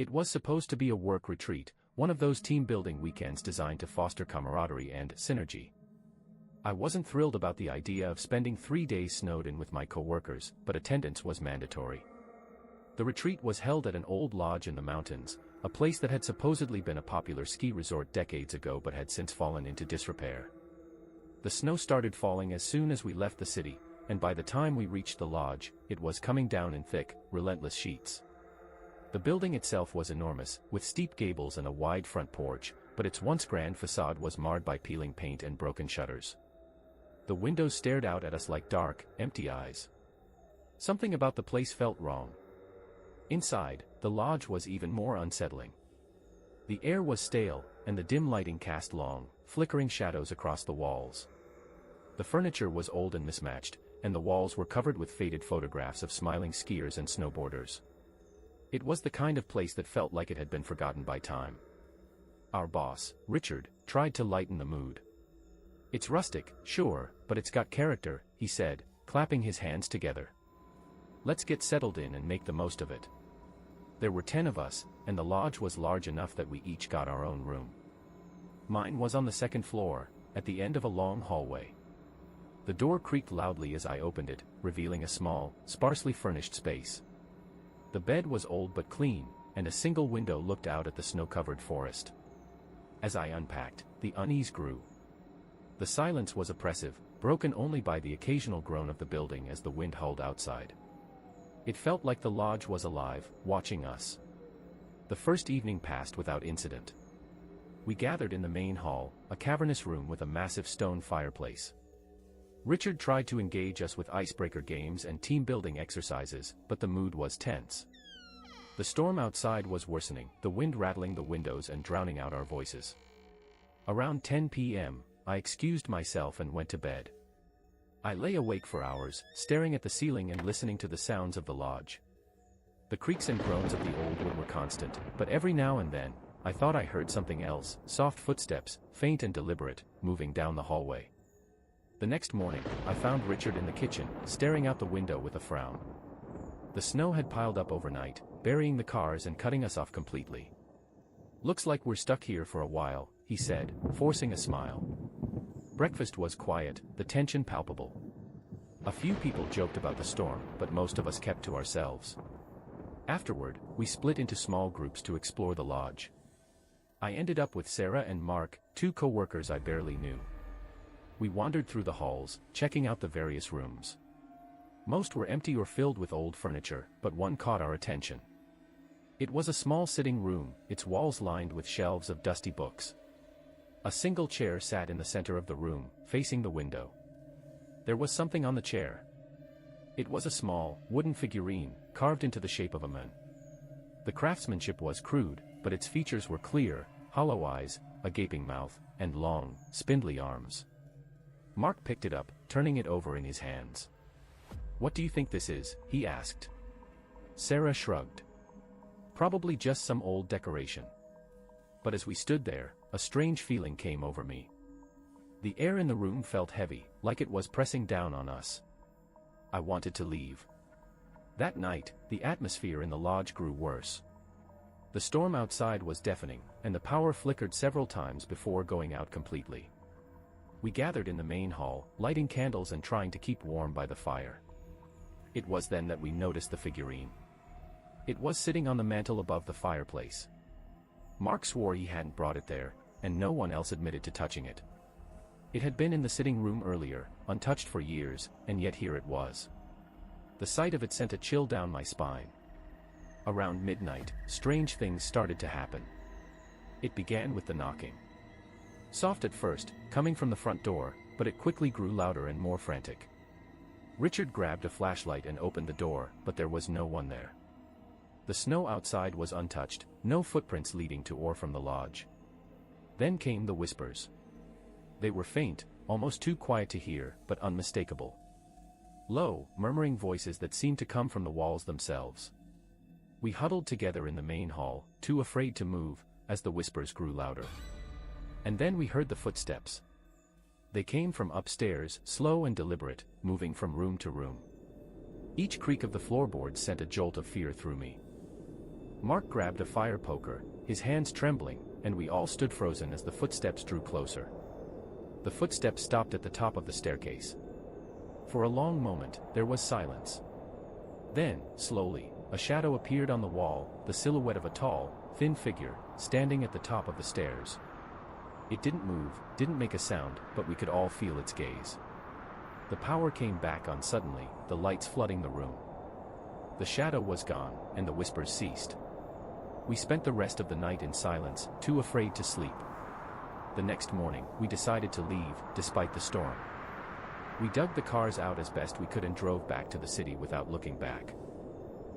It was supposed to be a work retreat, one of those team-building weekends designed to foster camaraderie and synergy. I wasn't thrilled about the idea of spending 3 days snowed in with my coworkers, but attendance was mandatory. The retreat was held at an old lodge in the mountains, a place that had supposedly been a popular ski resort decades ago but had since fallen into disrepair. The snow started falling as soon as we left the city, and by the time we reached the lodge, it was coming down in thick, relentless sheets. The building itself was enormous, with steep gables and a wide front porch, but its once grand facade was marred by peeling paint and broken shutters. The windows stared out at us like dark, empty eyes. Something about the place felt wrong. Inside, the lodge was even more unsettling. The air was stale, and the dim lighting cast long, flickering shadows across the walls. The furniture was old and mismatched, and the walls were covered with faded photographs of smiling skiers and snowboarders. It was the kind of place that felt like it had been forgotten by time. Our boss, Richard, tried to lighten the mood. "It's rustic, sure, but it's got character," he said, clapping his hands together. "Let's get settled in and make the most of it." There were 10 of us, and the lodge was large enough that we each got our own room. Mine was on the second floor, at the end of a long hallway. The door creaked loudly as I opened it, revealing a small, sparsely furnished space. The bed was old but clean, and a single window looked out at the snow-covered forest. As I unpacked, the unease grew. The silence was oppressive, broken only by the occasional groan of the building as the wind howled outside. It felt like the lodge was alive, watching us. The first evening passed without incident. We gathered in the main hall, a cavernous room with a massive stone fireplace. Richard tried to engage us with icebreaker games and team-building exercises, but the mood was tense. The storm outside was worsening, the wind rattling the windows and drowning out our voices. Around 10 p.m., I excused myself and went to bed. I lay awake for hours, staring at the ceiling and listening to the sounds of the lodge. The creaks and groans of the old wood were constant, but every now and then, I thought I heard something else, soft footsteps, faint and deliberate, moving down the hallway. The next morning, I found Richard in the kitchen, staring out the window with a frown. The snow had piled up overnight, burying the cars and cutting us off completely. "Looks like we're stuck here for a while," he said, forcing a smile. Breakfast was quiet, the tension palpable. A few people joked about the storm, but most of us kept to ourselves. Afterward, we split into small groups to explore the lodge. I ended up with Sarah and Mark, 2 co-workers I barely knew. We wandered through the halls, checking out the various rooms. Most were empty or filled with old furniture, but one caught our attention. It was a small sitting room, its walls lined with shelves of dusty books. A single chair sat in the center of the room, facing the window. There was something on the chair. It was a small, wooden figurine, carved into the shape of a man. The craftsmanship was crude, but its features were clear: hollow eyes, a gaping mouth, and long, spindly arms. Mark picked it up, turning it over in his hands. "What do you think this is?" he asked. Sarah shrugged. "Probably just some old decoration." But as we stood there, a strange feeling came over me. The air in the room felt heavy, like it was pressing down on us. I wanted to leave. That night, the atmosphere in the lodge grew worse. The storm outside was deafening, and the power flickered several times before going out completely. We gathered in the main hall, lighting candles and trying to keep warm by the fire. It was then that we noticed the figurine. It was sitting on the mantel above the fireplace. Mark swore he hadn't brought it there, and no one else admitted to touching it. It had been in the sitting room earlier, untouched for years, and yet here it was. The sight of it sent a chill down my spine. Around midnight, strange things started to happen. It began with the knocking. Soft at first, coming from the front door, but it quickly grew louder and more frantic. Richard grabbed a flashlight and opened the door, but there was no one there. The snow outside was untouched, no footprints leading to or from the lodge. Then came the whispers. They were faint, almost too quiet to hear, but unmistakable. Low, murmuring voices that seemed to come from the walls themselves. We huddled together in the main hall, too afraid to move, as the whispers grew louder. And then we heard the footsteps. They came from upstairs, slow and deliberate, moving from room to room. Each creak of the floorboards sent a jolt of fear through me. Mark grabbed a fire poker, his hands trembling, and we all stood frozen as the footsteps drew closer. The footsteps stopped at the top of the staircase. For a long moment, there was silence. Then, slowly, a shadow appeared on the wall, the silhouette of a tall, thin figure, standing at the top of the stairs. It didn't move, didn't make a sound, but we could all feel its gaze. The power came back on suddenly, the lights flooding the room. The shadow was gone, and the whispers ceased. We spent the rest of the night in silence, too afraid to sleep. The next morning, we decided to leave, despite the storm. We dug the cars out as best we could and drove back to the city without looking back.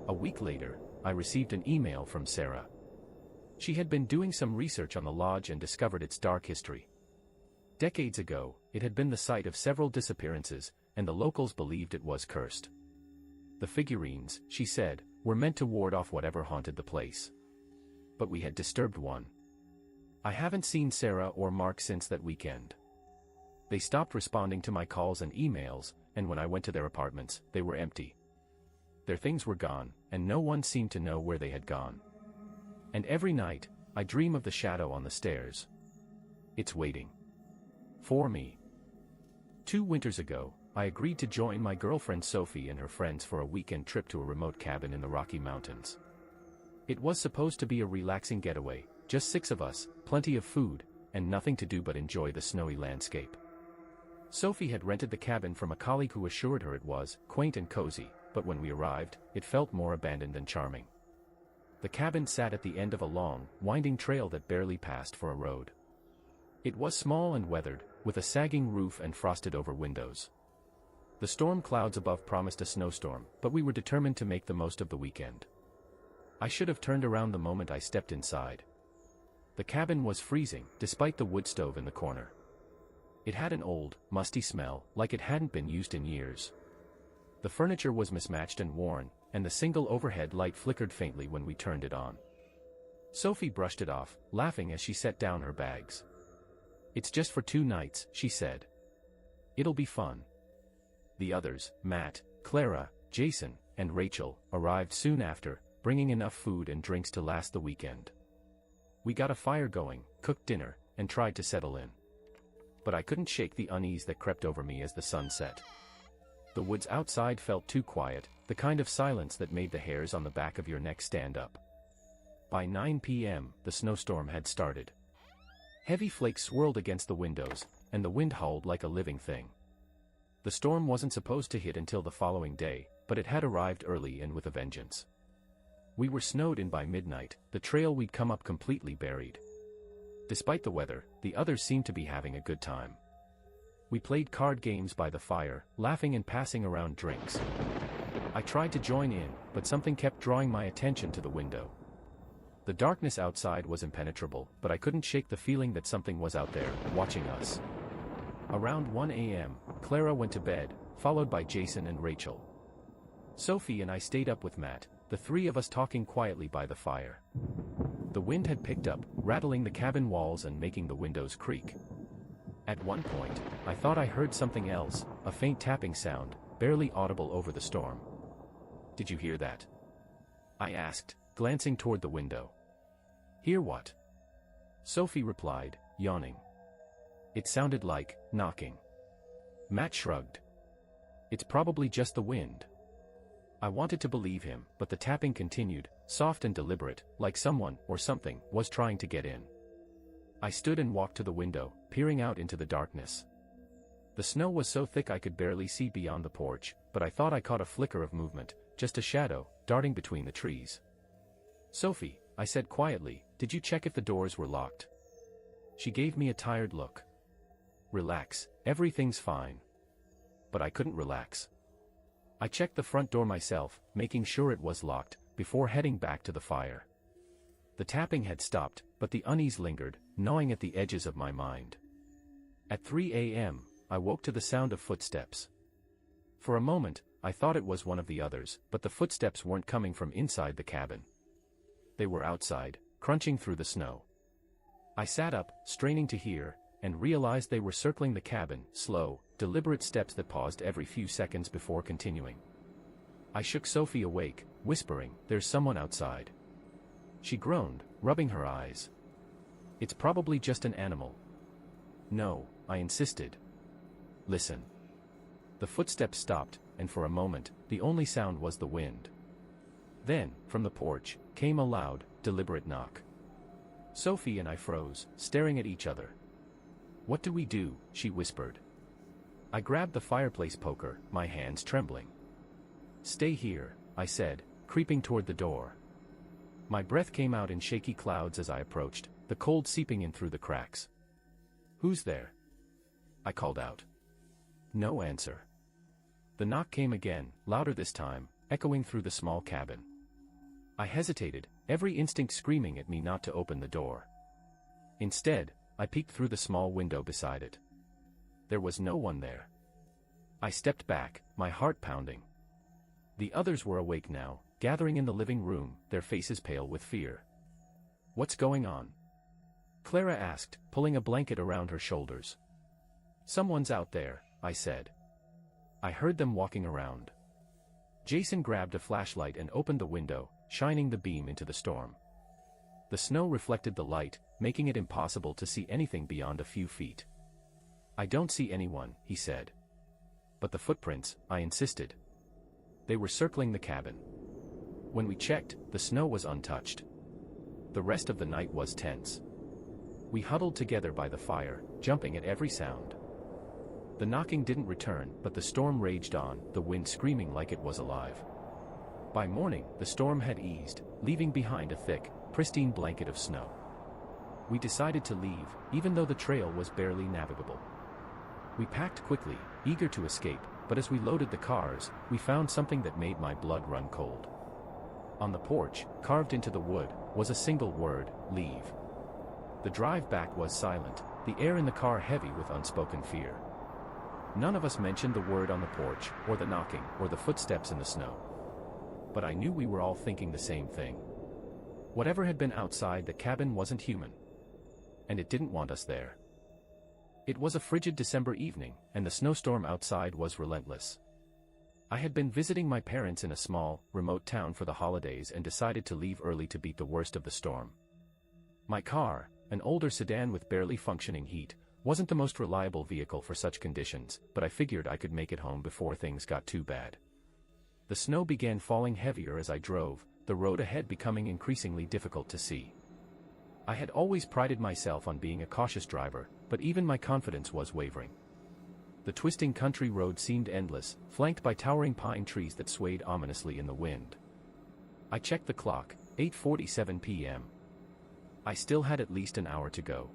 A week later, I received an email from Sarah. She had been doing some research on the lodge and discovered its dark history. Decades ago, it had been the site of several disappearances, and the locals believed it was cursed. The figurines, she said, were meant to ward off whatever haunted the place. But we had disturbed one. I haven't seen Sarah or Mark since that weekend. They stopped responding to my calls and emails, and when I went to their apartments, they were empty. Their things were gone, and no one seemed to know where they had gone. And every night, I dream of the shadow on the stairs. It's waiting. For me. 2 winters ago, I agreed to join my girlfriend Sophie and her friends for a weekend trip to a remote cabin in the Rocky Mountains. It was supposed to be a relaxing getaway, just 6 of us, plenty of food, and nothing to do but enjoy the snowy landscape. Sophie had rented the cabin from a colleague who assured her it was quaint and cozy, but when we arrived, it felt more abandoned than charming. The cabin sat at the end of a long, winding trail that barely passed for a road. It was small and weathered, with a sagging roof and frosted-over windows. The storm clouds above promised a snowstorm, but we were determined to make the most of the weekend. I should have turned around the moment I stepped inside. The cabin was freezing, despite the wood stove in the corner. It had an old, musty smell, like it hadn't been used in years. The furniture was mismatched and worn, and the single overhead light flickered faintly when we turned it on. Sophie brushed it off, laughing as she set down her bags. "It's just for 2 nights," she said. "It'll be fun." The others, Matt, Clara, Jason, and Rachel, arrived soon after, bringing enough food and drinks to last the weekend. We got a fire going, cooked dinner, and tried to settle in. But I couldn't shake the unease that crept over me as the sun set. The woods outside felt too quiet, the kind of silence that made the hairs on the back of your neck stand up. By 9 p.m., the snowstorm had started. Heavy flakes swirled against the windows, and the wind howled like a living thing. The storm wasn't supposed to hit until the following day, but it had arrived early and with a vengeance. We were snowed in by midnight, the trail we'd come up completely buried. Despite the weather, the others seemed to be having a good time. We played card games by the fire, laughing and passing around drinks. I tried to join in, but something kept drawing my attention to the window. The darkness outside was impenetrable, but I couldn't shake the feeling that something was out there, watching us. Around 1 a.m., Clara went to bed, followed by Jason and Rachel. Sophie and I stayed up with Matt, the 3 of us talking quietly by the fire. The wind had picked up, rattling the cabin walls and making the windows creak. At one point, I thought I heard something else, a faint tapping sound, barely audible over the storm. "Did you hear that?" I asked, glancing toward the window. "Hear what?" Sophie replied, yawning. "It sounded like knocking." Matt shrugged. "It's probably just the wind." I wanted to believe him, but the tapping continued, soft and deliberate, like someone, or something, was trying to get in. I stood and walked to the window, peering out into the darkness. The snow was so thick I could barely see beyond the porch, but I thought I caught a flicker of movement, just a shadow, darting between the trees. "Sophie," I said quietly, "did you check if the doors were locked?" She gave me a tired look. "Relax, everything's fine." But I couldn't relax. I checked the front door myself, making sure it was locked, before heading back to the fire. The tapping had stopped, but the unease lingered, gnawing at the edges of my mind. At 3 a.m., I woke to the sound of footsteps. For a moment, I thought it was one of the others, but the footsteps weren't coming from inside the cabin. They were outside, crunching through the snow. I sat up, straining to hear, and realized they were circling the cabin, slow, deliberate steps that paused every few seconds before continuing. I shook Sophie awake, whispering, "There's someone outside." she groaned, rubbing her eyes. It's probably just an animal. No, I insisted. Listen. The footsteps stopped, and for a moment, the only sound was the wind. Then, from the porch, came a loud, deliberate knock. Sophie and I froze, staring at each other. What do we do? She whispered. I grabbed the fireplace poker, my hands trembling. Stay here, I said, creeping toward the door. My breath came out in shaky clouds as I approached, the cold seeping in through the cracks. Who's there? I called out. No answer. The knock came again, louder this time, echoing through the small cabin. I hesitated, every instinct screaming at me not to open the door. Instead, I peeked through the small window beside it. There was no one there. I stepped back, my heart pounding. The others were awake now, gathering in the living room, their faces pale with fear. What's going on? Clara asked, pulling a blanket around her shoulders. Someone's out there, I said. I heard them walking around. Jason grabbed a flashlight and opened the window, shining the beam into the storm. The snow reflected the light, making it impossible to see anything beyond a few feet. I don't see anyone, he said. But the footprints, I insisted. They were circling the cabin. When we checked, the snow was untouched. The rest of the night was tense. We huddled together by the fire, jumping at every sound. The knocking didn't return, but the storm raged on, the wind screaming like it was alive. By morning, the storm had eased, leaving behind a thick, pristine blanket of snow. We decided to leave, even though the trail was barely navigable. We packed quickly, eager to escape, but as we loaded the cars, we found something that made my blood run cold. On the porch, carved into the wood, was a single word: leave. The drive back was silent, the air in the car heavy with unspoken fear. None of us mentioned the word on the porch, or the knocking, or the footsteps in the snow. But I knew we were all thinking the same thing. Whatever had been outside the cabin wasn't human. And it didn't want us there. It was a frigid December evening, and the snowstorm outside was relentless. I had been visiting my parents in a small, remote town for the holidays and decided to leave early to beat the worst of the storm. My car, an older sedan with barely functioning heat, wasn't the most reliable vehicle for such conditions, but I figured I could make it home before things got too bad. The snow began falling heavier as I drove, the road ahead becoming increasingly difficult to see. I had always prided myself on being a cautious driver, but even my confidence was wavering. The twisting country road seemed endless, flanked by towering pine trees that swayed ominously in the wind. I checked the clock, 8:47 p.m. I still had at least an hour to go.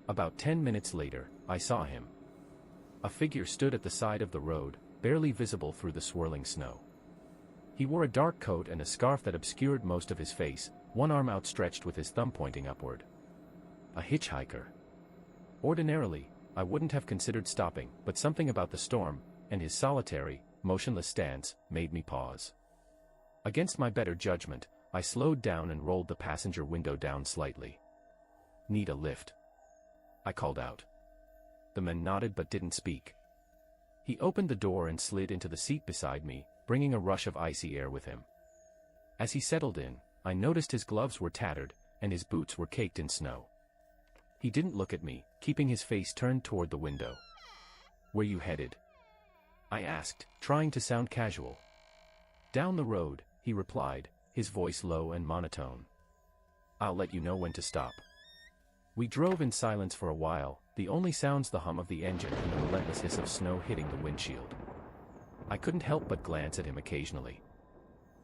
About 10 minutes later, I saw him. A figure stood at the side of the road, barely visible through the swirling snow. He wore a dark coat and a scarf that obscured most of his face, one arm outstretched with his thumb pointing upward. A hitchhiker. Ordinarily, I wouldn't have considered stopping, but something about the storm, and his solitary, motionless stance, made me pause. Against my better judgment, I slowed down and rolled the passenger window down slightly. Need a lift? I called out. The man nodded but didn't speak. He opened the door and slid into the seat beside me, bringing a rush of icy air with him. As he settled in, I noticed his gloves were tattered, and his boots were caked in snow. He didn't look at me, keeping his face turned toward the window. Where you headed? I asked, trying to sound casual. Down the road, he replied, his voice low and monotone. I'll let you know when to stop. We drove in silence for a while, the only sounds the hum of the engine and the relentless hiss of snow hitting the windshield. I couldn't help but glance at him occasionally.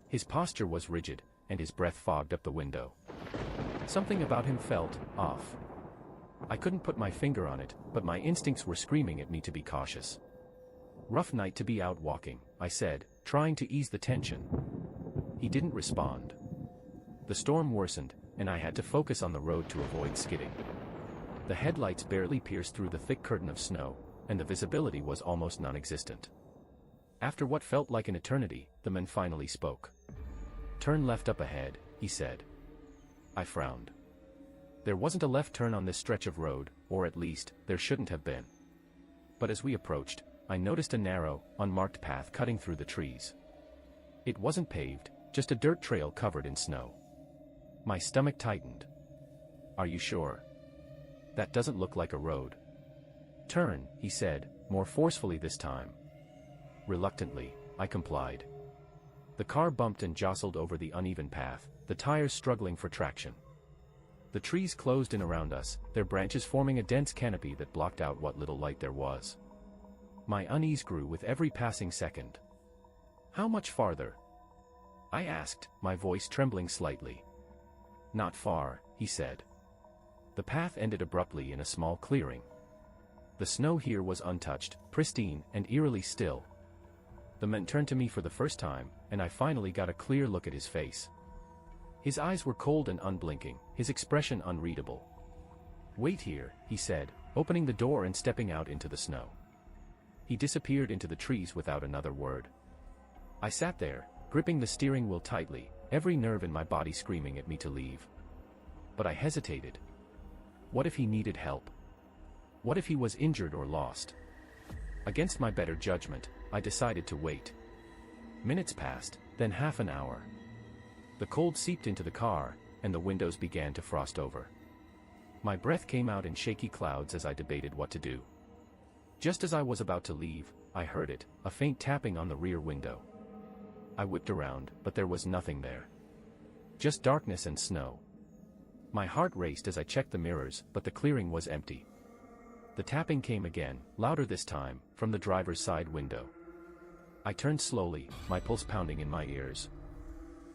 His posture was rigid, and his breath fogged up the window. Something about him felt off. I couldn't put my finger on it, but my instincts were screaming at me to be cautious. Rough night to be out walking, I said, trying to ease the tension. He didn't respond. The storm worsened, and I had to focus on the road to avoid skidding. The headlights barely pierced through the thick curtain of snow, and the visibility was almost non-existent. After what felt like an eternity, the man finally spoke. Turn left up ahead, he said. I frowned. There wasn't a left turn on this stretch of road, or at least, there shouldn't have been. But as we approached, I noticed a narrow, unmarked path cutting through the trees. It wasn't paved, just a dirt trail covered in snow. My stomach tightened. Are you sure? That doesn't look like a road. Turn, he said, more forcefully this time. Reluctantly, I complied. The car bumped and jostled over the uneven path, the tires struggling for traction. The trees closed in around us, their branches forming a dense canopy that blocked out what little light there was. My unease grew with every passing second. How much farther? I asked, my voice trembling slightly. Not far, he said. The path ended abruptly in a small clearing. The snow here was untouched, pristine, and eerily still. The man turned to me for the first time, and I finally got a clear look at his face. His eyes were cold and unblinking, his expression unreadable. Wait here, he said, opening the door and stepping out into the snow. He disappeared into the trees without another word. I sat there, gripping the steering wheel tightly, every nerve in my body screaming at me to leave. But I hesitated. What if he needed help? What if he was injured or lost? Against my better judgment, I decided to wait. Minutes passed, then half an hour. The cold seeped into the car, and the windows began to frost over. My breath came out in shaky clouds as I debated what to do. Just as I was about to leave, I heard it, a faint tapping on the rear window. I whipped around, but there was nothing there. Just darkness and snow. My heart raced as I checked the mirrors, but the clearing was empty. The tapping came again, louder this time, from the driver's side window. I turned slowly, my pulse pounding in my ears.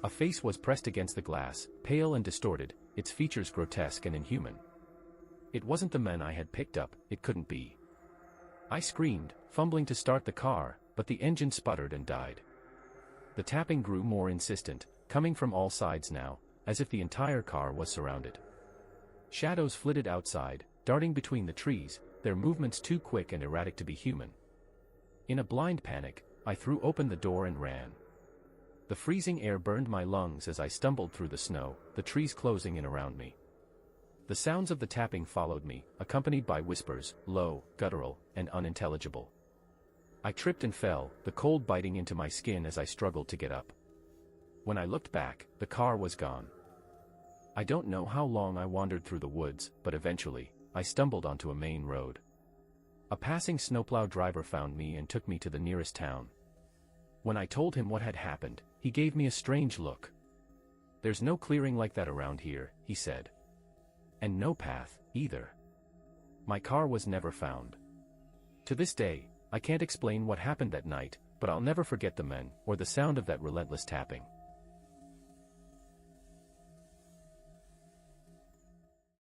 A face was pressed against the glass, pale and distorted, its features grotesque and inhuman. It wasn't the man I had picked up, it couldn't be. I screamed, fumbling to start the car, but the engine sputtered and died. The tapping grew more insistent, coming from all sides now, as if the entire car was surrounded. Shadows flitted outside, darting between the trees, their movements too quick and erratic to be human. In a blind panic, I threw open the door and ran. The freezing air burned my lungs as I stumbled through the snow, the trees closing in around me. The sounds of the tapping followed me, accompanied by whispers, low, guttural, and unintelligible. I tripped and fell, the cold biting into my skin as I struggled to get up. When I looked back, the car was gone. I don't know how long I wandered through the woods, but eventually, I stumbled onto a main road. A passing snowplow driver found me and took me to the nearest town. When I told him what had happened, he gave me a strange look. There's no clearing like that around here, he said. And no path, either. My car was never found. To this day, I can't explain what happened that night, but I'll never forget the men, or the sound of that relentless tapping.